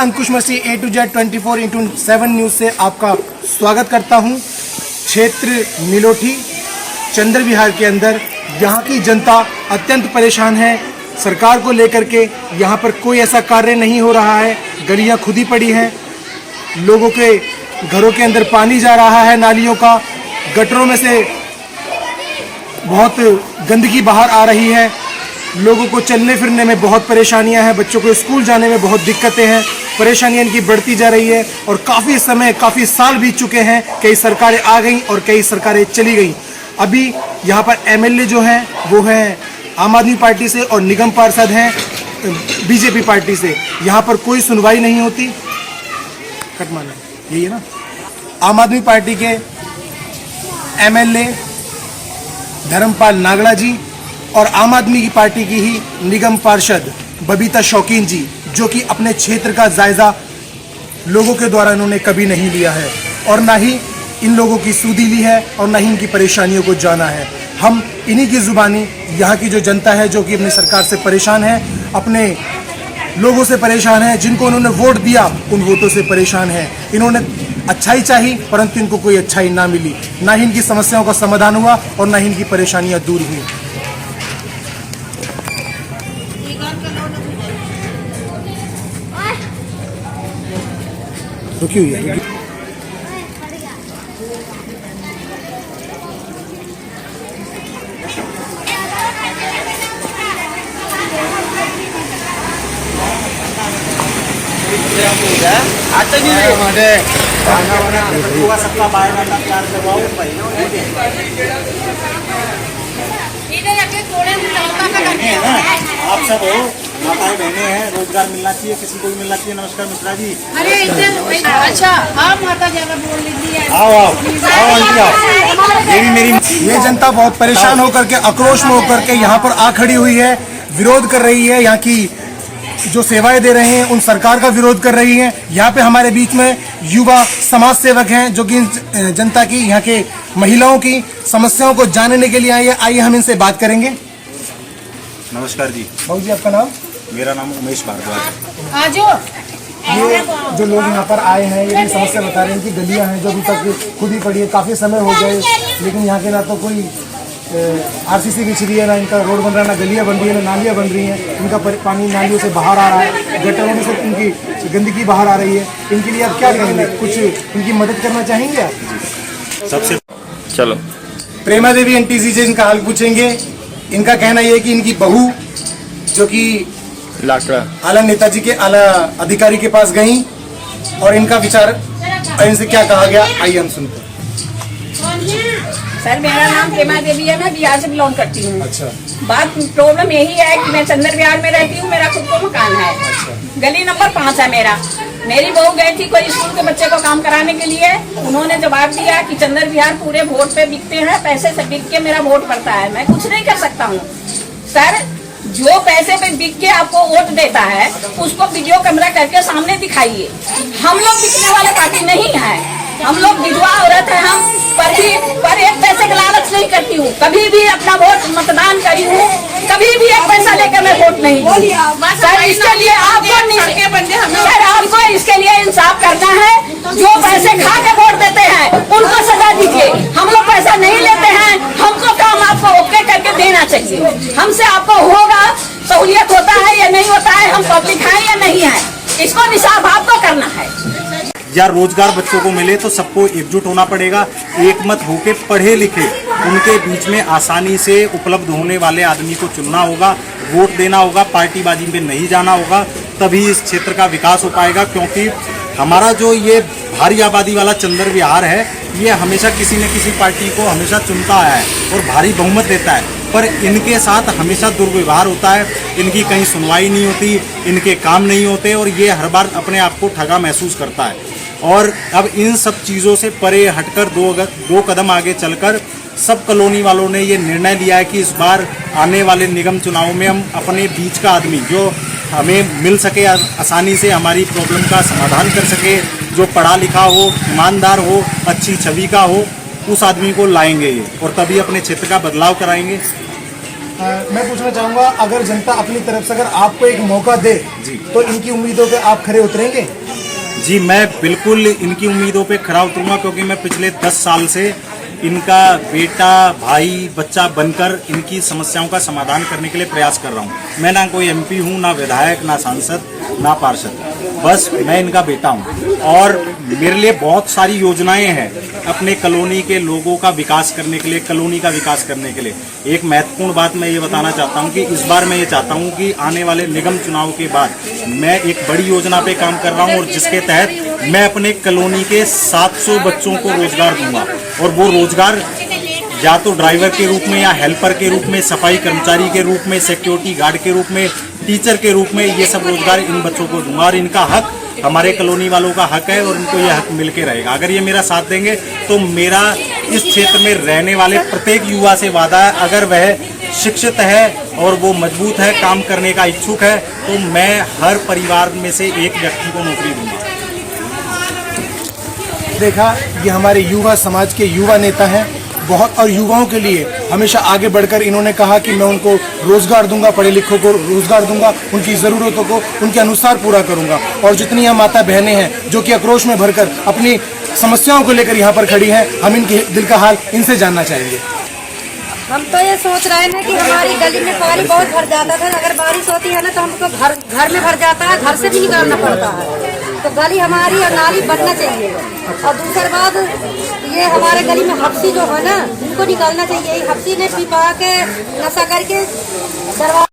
Ankush Masih A to Z 24/7 news से आपका स्वागत करता हूं। क्षेत्र नीलोठी चंद्र विहार के अंदर यहां की जनता अत्यंत परेशान है। सरकार को लेकर के यहां पर कोई ऐसा कार्य नहीं हो रहा है। गलियां खुदी पड़ी हैं, लोगों के घरों के अंदर पानी जा रहा है, नालियों का, गटरों में से बहुत गंदगी बाहर आ रही है। लोगों को चलने फिरने में बहुत परेशानियां हैं, बच्चों को स्कूल जाने में बहुत दिक्कतें हैं। परेशानियां इनकी बढ़ती जा रही है और काफ़ी साल बीत चुके हैं। कई सरकारें आ गई और कई सरकारें चली गई। अभी यहाँ पर MLA जो हैं वो हैं आम आदमी पार्टी से और निगम पार्षद हैं BJP पार्टी से। यहाँ पर कोई सुनवाई नहीं होती। कट माना यही है ना। आम आदमी पार्टी के MLA धर्मपाल नागड़ा जी और आम आदमी की पार्टी की ही निगम पार्षद बबीता शौकीन जी, जो कि अपने क्षेत्र का जायजा लोगों के द्वारा इन्होंने कभी नहीं लिया है और ना ही इन लोगों की सूदी ली है और ना ही इनकी परेशानियों को जाना है। हम इन्हीं की जुबानी यहाँ की जो जनता है, जो कि अपनी सरकार से परेशान है, अपने लोगों से परेशान है, जिनको उन्होंने वोट दिया उन वोटों से परेशान है। इन्होंने अच्छाई चाही परंतु इनको कोई अच्छाई ना मिली, ना ही इनकी समस्याओं का समाधान हुआ और ना ही इनकी परेशानियां दूर हुई। रुकी हुई है। आप सब हो, माताएं बहनें हैं, रोजगार मिलना चाहिए, किसी को भी मिलना चाहिए। नमस्कार मिश्रा जी। अरे अच्छा, आप माता ज्यादा बोल लीजिए। आओ आओ आओ आंटी आओ। ये भी मेरी ये जनता बहुत परेशान होकर के, आक्रोश में होकर के यहाँ पर आ खड़ी हुई है, विरोध कर रही है। यहाँ की जो सेवाएं दे रहे हैं उन सरकार का विरोध कर रही है। यहाँ पे हमारे बीच में युवा समाज सेवक हैं, जो कि जनता की, यहाँ के महिलाओं की समस्याओं को जानने के लिए आए हैं। आइए हम इनसे बात करेंगे। नमस्कार जी। बाबू जी, आपका नाम? मेरा नाम उमेश भारद्वाज। आजो ये जो लोग यहाँ पर आए हैं, ये भी समस्या बता रहे हैं कि गलियाँ हैं जो अभी तक खुदी पड़ी है, काफ़ी समय हो गए, लेकिन यहाँ के ना तो कोई RCC बिछ रही है, ना इनका रोड बन रहा है, ना गलियाँ बन रही है, ना नालियाँ बन रही हैं। इनका पानी नालियों से बाहर आ रहा है, गटरों में से इनकी गंदगी बाहर आ रही है। इनके लिए आप क्या करेंगे? कुछ इनकी मदद करना चाहेंगे आप? सबसे चलो प्रेमा देवी आंटी जी से इनका हाल पूछेंगे। इनका कहना यह है कि इनकी बहू, जो कि लाकड़ा आला नेताजी के आला अधिकारी के पास गई और इनका विचार इनसे क्या कहा गया, आइए हम सुनते हैं। सर, मेरा नाम प्रेमा देवी है, मैं बिहार से बिलोंग करती हूँ। अच्छा। बात प्रॉब्लम यही है कि मैं चंद्र विहार में रहती हूँ, मेरा खुद को मकान है। गली नंबर 5 है मेरा। मेरी बहू गई थी कोई स्कूल के बच्चे को काम कराने के लिए। उन्होंने जवाब दिया कि चंद्र विहार पूरे वोट पे बिकते हैं, पैसे से बिक के मेरा वोट पड़ता है। मैं कुछ नहीं कर सकता हूँ सर। जो पैसे पे बिक के आपको वोट देता है उसको वीडियो कैमरा करके सामने दिखाइए। हम लोग बिकने वाले पार्टी नहीं है, हम लोग विधवा औरत है। हम पर एक पैसे का लालच नहीं करती हूँ, कभी भी अपना वोट मतदान करी हूँ, कभी भी एक पैसा लेकर मैं वोट नहीं दी। सर, इसके लिए आपको इसके लिए इंसाफ करना है। जो पैसे खा के वोट देते हैं उनको सजा दीजिए। हम लोग पैसा नहीं लेते हैं, हमको काम आपको ओके करके देना चाहिए। हमसे आपको होगा, सहूलियत होता है या नहीं होता है, हम पब्लिक है या नहीं है, इसको निसाब आपको करना है। या रोजगार बच्चों को मिले तो सबको एकजुट होना पड़ेगा, एक मत होके पढ़े लिखे उनके बीच में आसानी से उपलब्ध होने वाले आदमी को चुनना होगा, वोट देना होगा, पार्टीबाजी में नहीं जाना होगा, तभी इस क्षेत्र का विकास हो पाएगा। क्योंकि हमारा जो ये भारी आबादी वाला चंद्र विहार है, ये हमेशा किसी न किसी पार्टी को हमेशा चुनता आया है और भारी बहुमत देता है, पर इनके साथ हमेशा दुर्व्यवहार होता है। इनकी कहीं सुनवाई नहीं होती, इनके काम नहीं होते और ये हर बार अपने आप को ठगा महसूस करता है। और अब इन सब चीज़ों से परे हटकर दो कदम आगे चलकर सब कॉलोनी वालों ने ये निर्णय लिया है कि इस बार आने वाले निगम चुनाव में हम अपने बीच का आदमी जो हमें मिल सके, आसानी से हमारी प्रॉब्लम का समाधान कर सके, जो पढ़ा लिखा हो, ईमानदार हो, अच्छी छवि का हो, उस आदमी को लाएंगे ये, और तभी अपने क्षेत्र का बदलाव कराएंगे। मैं पूछना चाहूंगा, अगर जनता अपनी तरफ से अगर आपको एक मौका दे जी। तो इनकी उम्मीदों पे आप खरे उतरेंगे? जी, मैं बिल्कुल इनकी उम्मीदों पे खरा उतरूंगा, क्योंकि मैं पिछले 10 साल से इनका बेटा, भाई, बच्चा बनकर इनकी समस्याओं का समाधान करने के लिए प्रयास कर रहा हूँ। मैं ना कोई एमपी हूँ, ना विधायक, ना सांसद, ना पार्षद, बस मैं इनका बेटा हूँ। और मेरे लिए बहुत सारी योजनाएं हैं अपने कॉलोनी के लोगों का विकास करने के लिए, कॉलोनी का विकास करने के लिए। एक महत्वपूर्ण बात मैं ये बताना चाहता हूँ कि इस बार मैं ये चाहता हूँ कि आने वाले निगम चुनाव के बाद मैं एक बड़ी योजना पे काम कर रहा हूँ, और जिसके तहत मैं अपने कॉलोनी के 700 बच्चों को रोजगार दूंगा। और वो रोजगार या तो ड्राइवर के रूप में, या हेल्पर के रूप में, सफाई कर्मचारी के रूप में, सिक्योरिटी गार्ड के रूप में, टीचर के रूप में, ये सब रोजगार इन बच्चों को दूंगा। और इनका हक हमारे कॉलोनी वालों का हक है, और इनको ये हक मिलके रहेगा। अगर ये मेरा साथ देंगे तो मेरा इस क्षेत्र में रहने वाले प्रत्येक युवा से वादा है, अगर वह शिक्षित है और वो मजबूत है, काम करने का इच्छुक है, तो मैं हर परिवार में से एक व्यक्ति को नौकरी दूंगा। देखा, ये हमारे युवा समाज के युवा नेता हैं बहुत, और युवाओं के लिए हमेशा आगे बढ़कर इन्होंने कहा कि मैं उनको रोजगार दूंगा, पढ़े लिखों को रोजगार दूंगा, उनकी ज़रूरतों को उनके अनुसार पूरा करूंगा। और जितनी यहाँ माता बहनें हैं जो कि आक्रोश में भरकर अपनी समस्याओं को लेकर यहाँ पर खड़ी हैं, हम इनके दिल का हाल इनसे जानना चाहेंगे। हम तो ये सोच रहे हैं कि हमारी गली में पानी बहुत भर जाता था। अगर बारिश होती है ना तो हमको घर में भर जाता है, घर से भी निकालना पड़ता है। तो गली हमारी और नाली बनना चाहिए। और दूसरी बात, ये हमारे गली में हफ्सी जो है ना, उनको निकालना चाहिए। हफ्सी ने पिपा के नशा करके दरवाजा